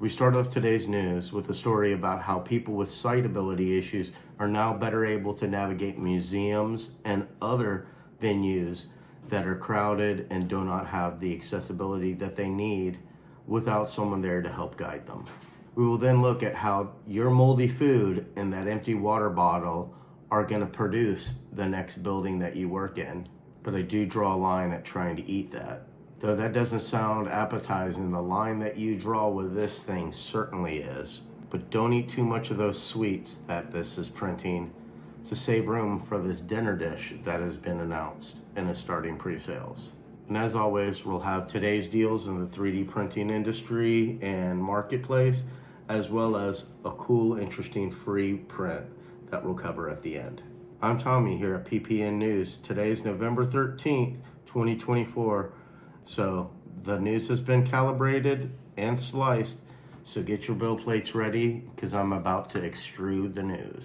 We start off today's news with a story about how people with sight ability issues are now better able to navigate museums and other venues that are crowded and do not have the accessibility that they need without someone there to help guide them. We will then look at how your moldy food and that empty water bottle are going to produce the next building that you work in. But I do draw a line at trying to eat that. Though that doesn't sound appetizing, the line that you draw with this thing certainly is. But don't eat too much of those sweets that this is printing to save room for this dinner dish that has been announced and is starting pre-sales. And as always, we'll have today's deals in the 3D printing industry and marketplace, as well as a cool, interesting free print that we'll cover at the end. I'm Tommy here at PPN News. Today is November 13th, 2024. So the news has been calibrated and sliced. So get your bill plates ready because I'm about to extrude the news.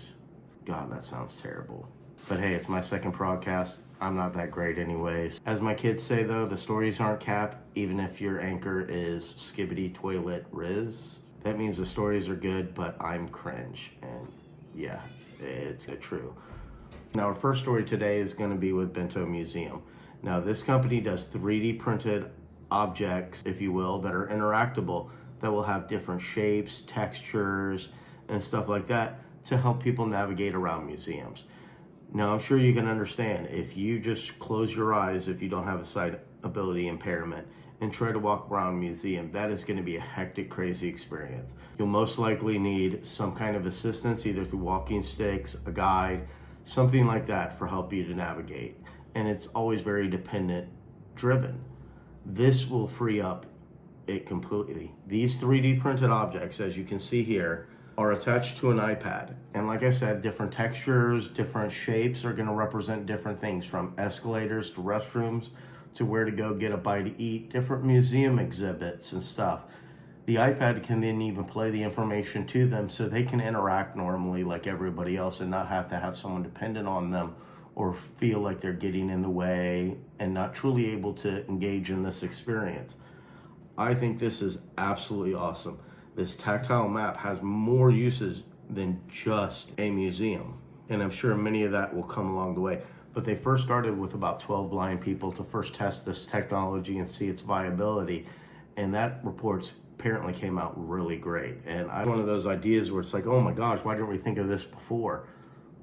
God, that sounds terrible. But hey, it's my second podcast. I'm not that great anyways. As my kids say though, the stories aren't capped, even if your anchor is Skibbity Toilet Riz. That means the stories are good, but I'm cringe. And yeah, it's true. Now our first story today is going to be with Bentomuseum. Now this company does 3D printed objects, if you will, that are interactable, that will have different shapes, textures, and stuff like that to help people navigate around museums. Now I'm sure you can understand if you just close your eyes, if you don't have a sight ability impairment, and try to walk around a museum, that is going to be a hectic, crazy experience. You'll most likely need some kind of assistance, either through walking sticks, a guide, something like that for help you to navigate. And it's always very dependent driven. This will free up it completely. These 3D printed objects, as you can see here, are attached to an iPad. And like I said, different textures, different shapes are gonna represent different things, from escalators to restrooms to where to go get a bite to eat, different museum exhibits and stuff. The iPad can then even play the information to them so they can interact normally like everybody else and not have to have someone dependent on them or feel like they're getting in the way and not truly able to engage in this experience. I think this is absolutely awesome. This tactile map has more uses than just a museum. And I'm sure many of that will come along the way. But they first started with about 12 blind people to first test this technology and see its viability. And that reports apparently came out really great. And I one of those ideas where it's like, oh my gosh, why didn't we think of this before?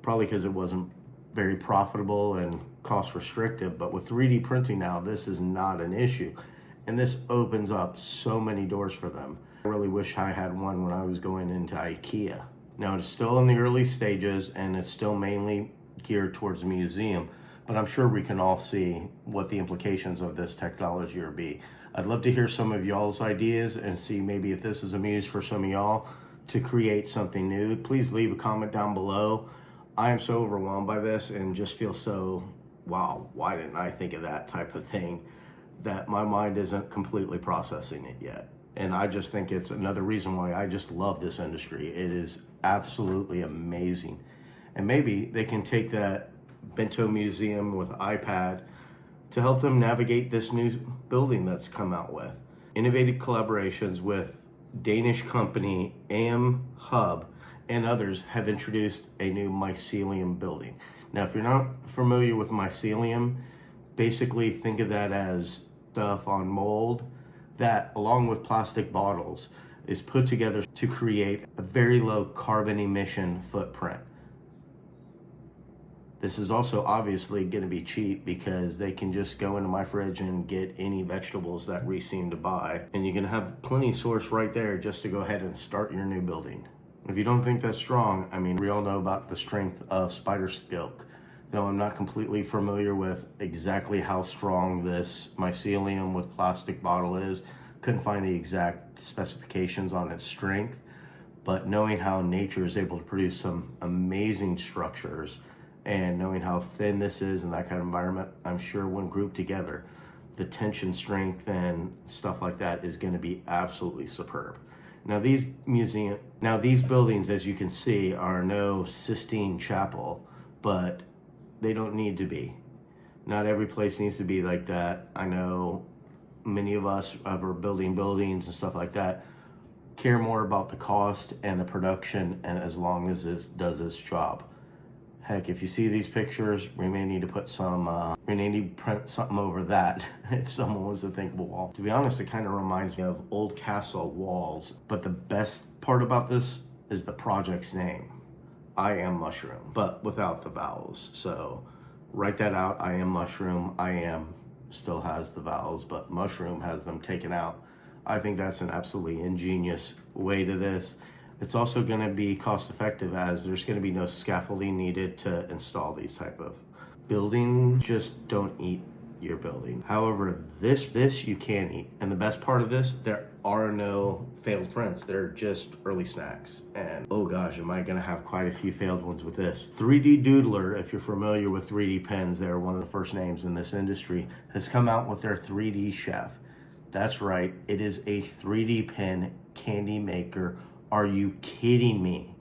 Probably because it wasn't very profitable and cost restrictive. But with 3D printing now, this is not an issue. And this opens up so many doors for them. I really wish I had one when I was going into IKEA. Now it's still in the early stages and it's still mainly geared towards a museum, but I'm sure we can all see what the implications of this technology will be. I'd love to hear some of y'all's ideas and see maybe if this is a muse for some of y'all to create something new. Please leave a comment down below. I am so overwhelmed by this and just feel so, wow, why didn't I think of that type of thing, that my mind isn't completely processing it yet. And I just think it's another reason why I just love this industry. It is absolutely amazing. And maybe they can take that Bentomuseum with iPad to help them navigate this new building that's come out with. Innovative collaborations with Danish company AM Hub and others have introduced a new mycelium building. Now, if you're not familiar with mycelium, basically think of that as stuff on mold that, along with plastic bottles, is put together to create a very low carbon emission footprint. This is also obviously going to be cheap because they can just go into my fridge and get any vegetables that we seem to buy. And you can have plenty source right there just to go ahead and start your new building. If you don't think that's strong, I mean, we all know about the strength of spider silk. Though I'm not completely familiar with exactly how strong this mycelium with plastic bottle is. Couldn't find the exact specifications on its strength. But knowing how nature is able to produce some amazing structures and knowing how thin this is in that kind of environment, I'm sure when grouped together, the tension strength and stuff like that is going to be absolutely superb. Now these buildings, as you can see, are no Sistine Chapel, but they don't need to be. Not every place needs to be like that. I know many of us are building buildings and stuff like that, care more about the cost and the production, and as long as it does its job. Heck, if you see these pictures, we may need to put we may need to print something over that if someone was to think of a wall. To be honest, it kind of reminds me of old castle walls. But the best part about this is the project's name. I Am Mushroom, but without the vowels. So write that out. I Am Mushroom. I Am still has the vowels, but Mushroom has them taken out. I think that's an absolutely ingenious way to this. It's also going to be cost effective, as there's going to be no scaffolding needed to install these type of buildings. Just don't eat your building. However, this you can eat. And the best part of this, there are no failed prints. They're just early snacks. And oh gosh, am I going to have quite a few failed ones with this. 3Doodler, if you're familiar with 3D pens, they're one of the first names in this industry, has come out with their 3D chef. That's right, it is a 3D pen candy maker. Are you kidding me?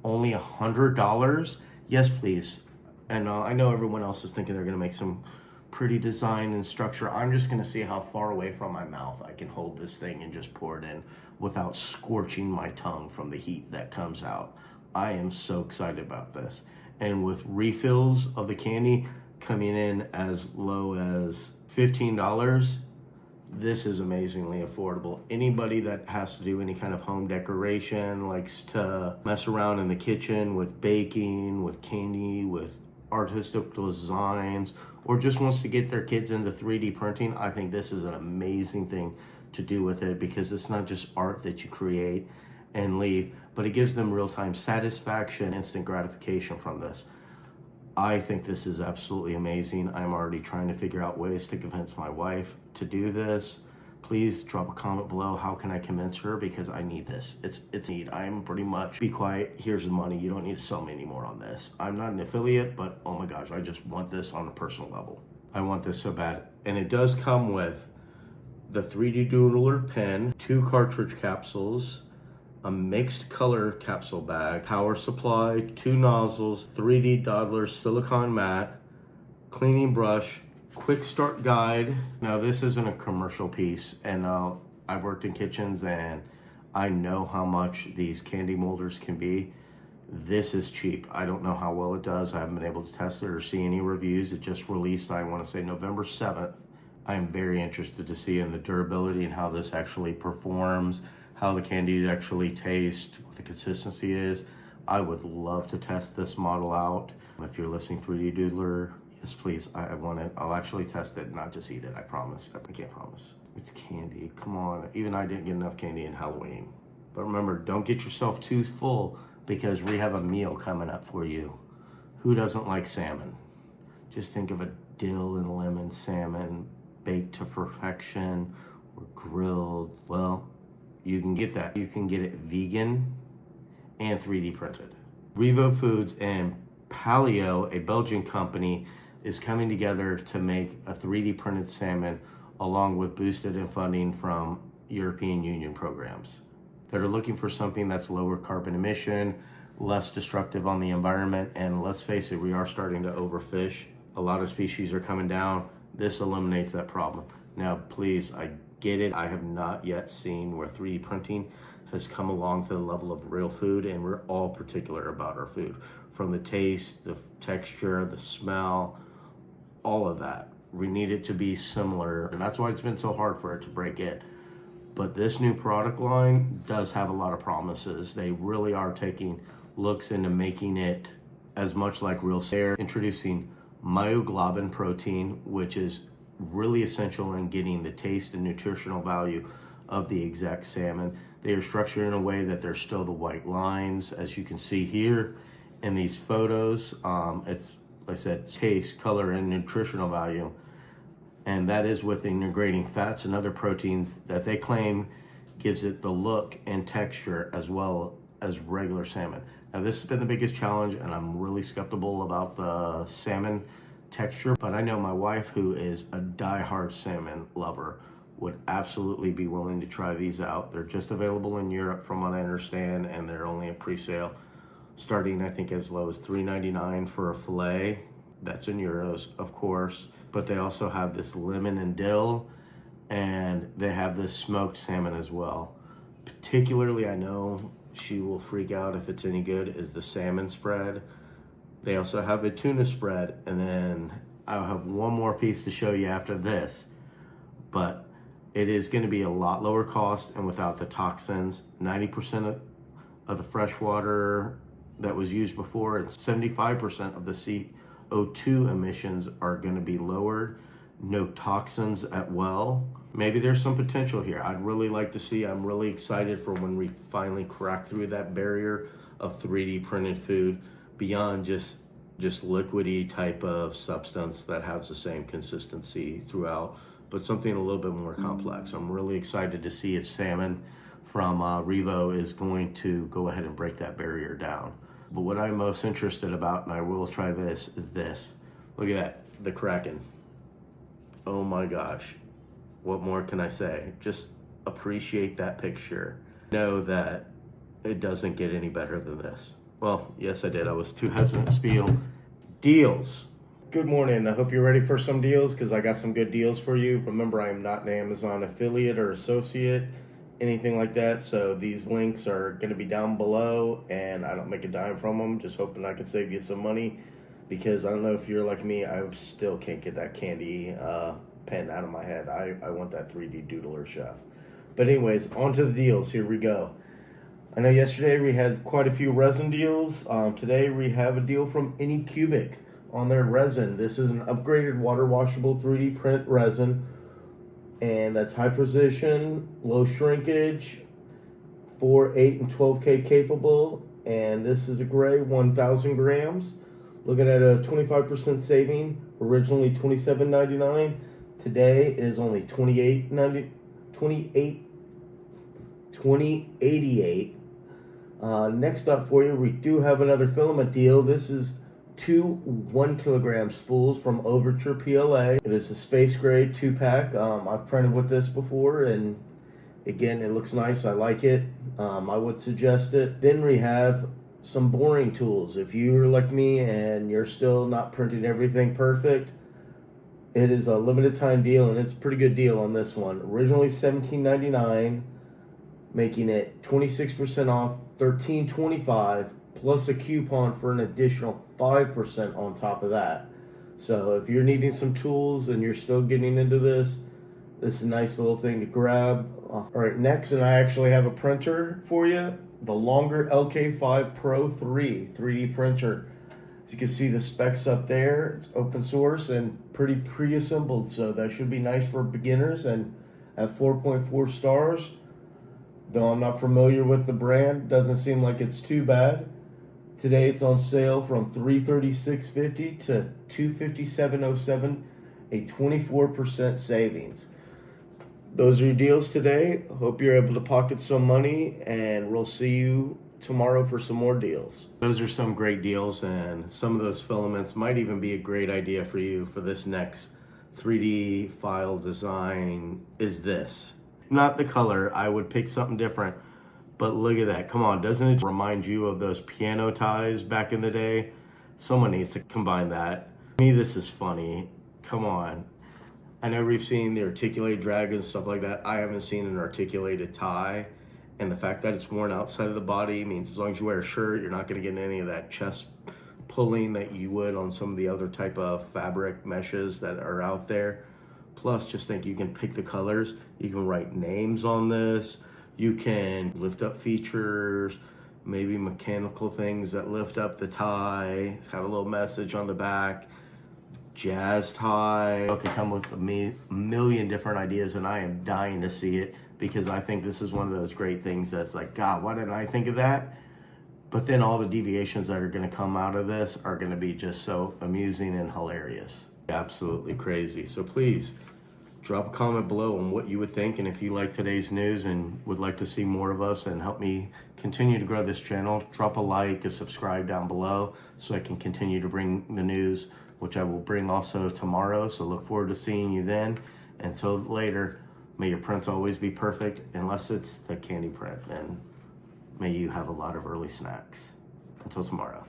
Only $100? Yes, please. And I know everyone else is thinking they're gonna make some pretty design and structure. I'm just gonna see how far away from my mouth I can hold this thing and just pour it in without scorching my tongue from the heat that comes out. I am so excited about this. And with refills of the candy coming in as low as $15, this is amazingly affordable. Anybody that has to do any kind of home decoration, likes to mess around in the kitchen with baking, with candy, with artistic designs, or just wants to get their kids into 3D printing, I think this is an amazing thing to do with it, because it's not just art that you create and leave, but it gives them real-time satisfaction, instant gratification from this. I think this is absolutely amazing. I'm already trying to figure out ways to convince my wife to do this. Please drop a comment below. How can I convince her? Because I need this. It's need. I'm pretty much, be quiet, here's the money. You don't need to sell me anymore on this. I'm not an affiliate, but oh my gosh, I just want this on a personal level. I want this so bad. And it does come with the 3Doodler pen, 2 cartridge capsules, a mixed color capsule bag, power supply, 2 nozzles, 3Doodler silicone mat, cleaning brush, quick start guide. Now this isn't a commercial piece, and I've worked in kitchens and I know how much these candy molders can be. This is cheap. I don't know how well it does. I haven't been able to test it or see any reviews. It just released, I want to say November 7th. I am very interested to see in the durability and how this actually performs, how the candy actually taste, what the consistency is. I would love to test this model out. If you're listening, 3Doodler, yes, please, I want it. I'll actually test it, not just eat it, I promise. I can't promise. It's candy, come on. Even I didn't get enough candy in Halloween. But remember, don't get yourself too full, because we have a meal coming up for you. Who doesn't like salmon? Just think of a dill and lemon salmon, baked to perfection, or grilled. Well, you can get that. You can get it vegan and 3D printed. Revo Foods and Paleo, a Belgian company, is coming together to make a 3D printed salmon, along with boosted in funding from European Union programs that are looking for something that's lower carbon emission, less destructive on the environment. And let's face it, we are starting to overfish. A lot of species are coming down. This eliminates that problem. Now, please, I get it. I have not yet seen where 3D printing has come along to the level of real food, and we're all particular about our food. From the taste, the texture, the smell, all of that. We need it to be similar, and that's why it's been so hard for it to break in. But this new product line does have a lot of promises. They really are taking looks into making it as much like real. They're introducing myoglobin protein, which is really essential in getting the taste and nutritional value of the exact salmon. They are structured in a way that there's still the white lines, as you can see here in these photos. It's, like I said, taste, color, and nutritional value. And that is with integrating fats and other proteins that they claim gives it the look and texture as well as regular salmon. Now, this has been the biggest challenge, and I'm really skeptical about the salmon texture, but I know my wife, who is a diehard salmon lover, would absolutely be willing to try these out. They're just available in Europe from what I understand, and they're only a pre-sale, starting I think as low as $3.99 for a fillet. That's in euros, of course, but they also have this lemon and dill, and they have this smoked salmon as well. particularly I know she will freak out if it's any good, is the salmon spread. They also have a tuna spread, and then I'll have one more piece to show you after this. But it is going to be a lot lower cost and without the toxins. 90% of the fresh water that was used before, and 75% of the CO2 emissions are going to be lowered. No toxins at well. Maybe there's some potential here. I'd really like to see. I'm really excited for when we finally crack through that barrier of 3D printed food beyond just liquidy type of substance that has the same consistency throughout, but something a little bit more complex. I'm really excited to see if salmon from Revo is going to go ahead and break that barrier down. But what I'm most interested about, and I will try this, is this. Look at that, the Kraken. Oh my gosh, what more can I say? Just appreciate that picture. Know that it doesn't get any better than this. Well, yes, I did. I was too hesitant to spiel. Deals. Good morning. I hope you're ready for some deals because I got some good deals for you. Remember, I am not an Amazon affiliate or associate, anything like that. So these links are going to be down below, and I don't make a dime from them. Just hoping I can save you some money because I don't know if you're like me. I still can't get that candy pen out of my head. I want that 3D Doodler, chef. But anyways, on to the deals. Here we go. I know yesterday we had quite a few resin deals. Today we have a deal from Anycubic on their resin. This is an upgraded water washable 3D print resin, and that's high precision, low shrinkage, 4, 8, and 12K capable, and this is a gray 1,000 grams. Looking at a 25% saving, originally $27.99. Today it is only $20.88. Next up for you, we do have another filament deal. This is 2 1-kilogram spools from Overture PLA. It is a space gray 2-pack. I've printed with this before, and again, it looks nice. I like it. I would suggest it. Then we have some boring tools. If you're like me and you're still not printing everything perfect, it is a limited time deal, and it's a pretty good deal on this one. Originally $17.99, making it 26% off, $13.25, plus a coupon for an additional 5% on top of that. So if you're needing some tools and you're still getting into this, this is a nice little thing to grab. All right, next, and I actually have a printer for you, the Longer LK5 Pro 3 3D printer. As you can see the specs up there, it's open source and pretty pre-assembled, so that should be nice for beginners, and at 4.4 stars. Though I'm not familiar with the brand, doesn't seem like it's too bad. Today it's on sale from $336.50 to $257.07, a 24% savings. Those are your deals today. Hope you're able to pocket some money, and we'll see you tomorrow for some more deals. Those are some great deals, and some of those filaments might even be a great idea for you for this next 3D file design. Is this. Not the color, I would pick something different, but look at that. Come on, doesn't it remind you of those piano ties back in the day? Someone needs to combine that. To me, this is funny. Come on. I know we've seen the articulated dragons, stuff like that. I haven't seen an articulated tie, and the fact that it's worn outside of the body means as long as you wear a shirt, you're not gonna get any of that chest pulling that you would on some of the other type of fabric meshes that are out there. Plus, just think you can pick the colors. You can write names on this. You can lift up features, maybe mechanical things that lift up the tie, have a little message on the back, jazz tie. It can come with a million different ideas, and I am dying to see it because I think this is one of those great things that's like, God, why didn't I think of that? But then all the deviations that are gonna come out of this are gonna be just so amusing and hilarious. Absolutely crazy. So please, drop a comment below on what you would think, and if you like today's news and would like to see more of us and help me continue to grow this channel, drop a like, a subscribe down below so I can continue to bring the news, which I will bring also tomorrow. So look forward to seeing you then. Until later, may your prints always be perfect, unless it's the candy print, and may you have a lot of early snacks. Until tomorrow.